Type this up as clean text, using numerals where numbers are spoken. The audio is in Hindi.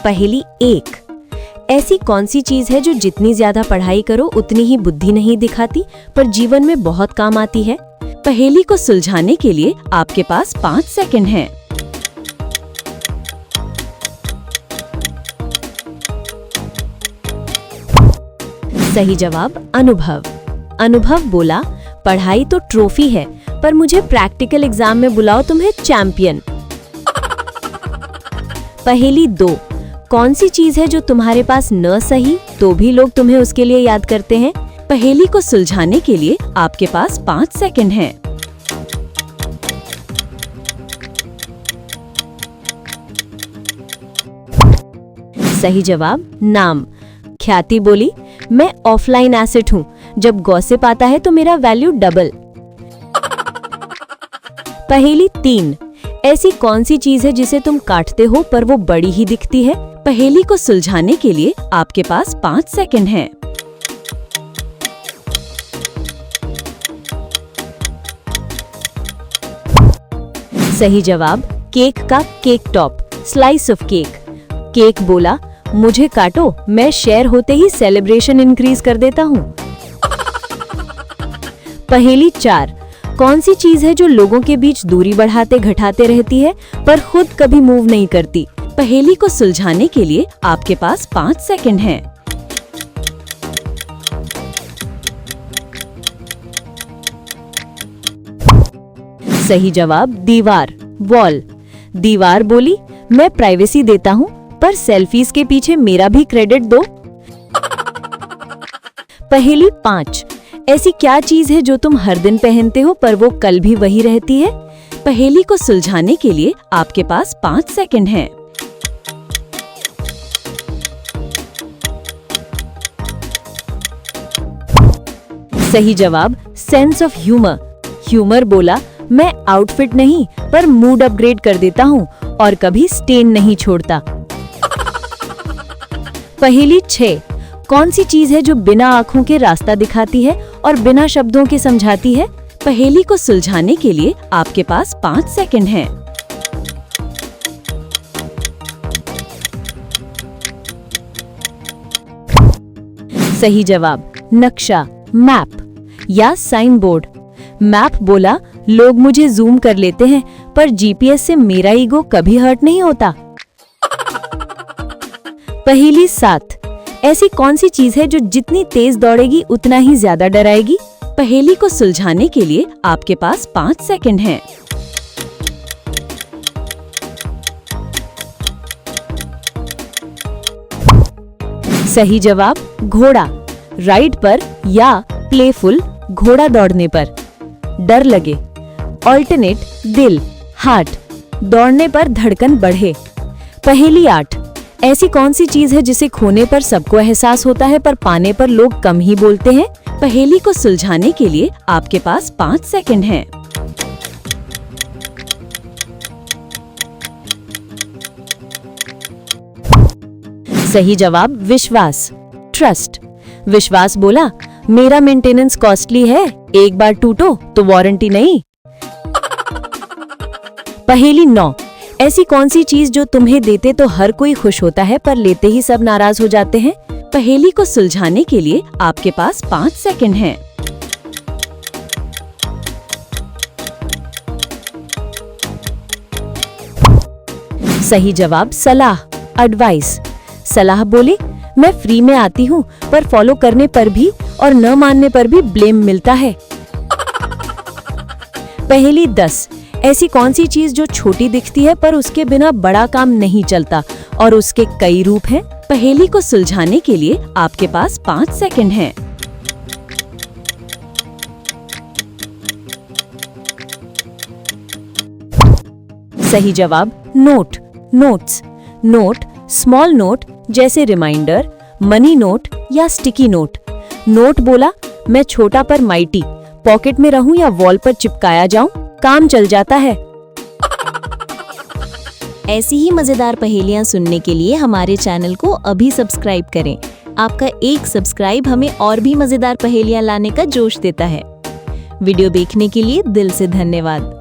पहेली 1। ऐसी कौन सी चीज है जो जितनी ज्यादा पढ़ाई करो उतनी ही बुद्धि नहीं दिखाती पर जीवन में बहुत काम आती है? पहेली को सुलझाने के लिए आपके पास 5 सेकंड हैं। सही जवाब अनुभव। अनुभव बोला, पढ़ाई तो ट्रॉफी है पर मुझे प्रैक्टिकल एग्जाम में बुलाओ तुम्हें चैंपियन। पहेली 2। कौन सी चीज है जो तुम्हारे पास न सही तो भी लोग तुम्हें उसके लिए याद करते हैं? पहेली को सुलझाने के लिए आपके पास 5 सेकंड हैं। सही जवाब नाम। ख्याति बोली, मैं ऑफलाइन एसेट हूँ, जब गॉसिप आता है तो मेरा वैल्यू डबल। पहेली 3। ऐसी कौन सी चीज है जिसे तुम काटते हो पर वो बड़ी ही दिखती है? पहेली को सुलझाने के लिए आपके पास 5 सेकंड हैं। सही जवाब केक का cake top, slice of cake. Cake बोला, मुझे काटो, मैं शेयर होते ही सेलिब्रेशन इंक्रीज कर देता हूँ। पहेली 4। कौन सी चीज है जो लोगों के बीच दूरी बढ़ाते घटाते रहती है पर खुद कभी मूव नहीं करती? पहेली को सुलझाने के लिए आपके पास 5 सेकंड हैं। सही जवाब दीवार, वॉल। दीवार बोली, मैं प्राइवेसी देता हूँ पर सेल्फीज के पीछे मेरा भी क्रेडिट दो। पहेली 5। ऐसी क्या चीज है जो तुम हर दिन पहनते हो पर वो कल भी वही रहती है? पहेली को सुलझाने के लिए आपके पास 5 सेकंड हैं। सही जवाब सेंस ऑफ ह्यूमर। ह्यूमर बोला, मैं आउटफिट नहीं पर मूड अपग्रेड कर देता हूँ और कभी स्टेन नहीं छोड़ता। पहेली 6। कौन सी चीज है जो बिना आंखों के रास्ता दिखाती है और बिना शब्दों के समझाती है? पहेली को सुलझाने के लिए आपके पास 5 सेकंड हैं। सही जवाब नक्शा, मैप या साइन बोर्ड। मैप बोला, लोग मुझे जूम कर लेते हैं पर जीपीएस से मेरा ईगो कभी हर्ट नहीं होता। पहेली 7। ऐसी कौन सी चीज है जो जितनी तेज दौड़ेगी उतना ही ज्यादा डराएगी? पहेली को सुलझाने के लिए आपके पास 5 सेकंड हैं। सही जवाब घोड़ा, राइड पर या प्लेफुल, घोड़ा दौड़ने पर। डर लगे, ऑल्टरनेट दिल, हार्ट, दौड़ने पर धड़कन बढ़े। पहेली 8। ऐसी कौन सी चीज है जिसे खोने पर सबको एहसास होता है पर पाने पर लोग कम ही बोलते हैं? पहेली को सुलझाने के लिए आपके पास 5 सेकंड हैं। सही जवाब विश्वास, ट्रस्ट। विश्वास बोला, मेरा मेंटेनेंस कॉस्टली है, एक बार टूटो तो वारंटी नहीं। पहेली 9। ऐसी कौन सी चीज जो तुम्हें देते तो हर कोई खुश होता है पर लेते ही सब नाराज हो जाते हैं? पहेली को सुलझाने के लिए आपके पास 5 सेकंड हैं। सही जवाब सलाह, एडवाइस। सलाह बोले, मैं फ्री में आती हूँ पर फॉलो करने पर भी और न मानने पर भी ब्लेम मिलता है। पहेली 10। ऐसी कौन सी चीज जो छोटी दिखती है पर उसके बिना बड़ा काम नहीं चलता और उसके कई रूप हैं? पहेली को सुलझाने के लिए आपके पास 5 सेकंड हैं। सही जवाब note, notes. Note, small note जैसे रिमाइंडर, मनी नोट या स्टिकी नोट। नोट बोला, मैं छोटा पर माइटी, पॉकेट में रहूं या वॉल पर चिपकाया जाऊं, काम चल जाता है। ऐसी ही मजेदार पहेलियां सुनने के लिए हमारे चैनल को अभी सब्सक्राइब करें। आपका एक सब्सक्राइब हमें और भी मजेदार पहेलियां लाने का जोश देता है। वीडियो देखने के लिए दिल से धन्यवाद।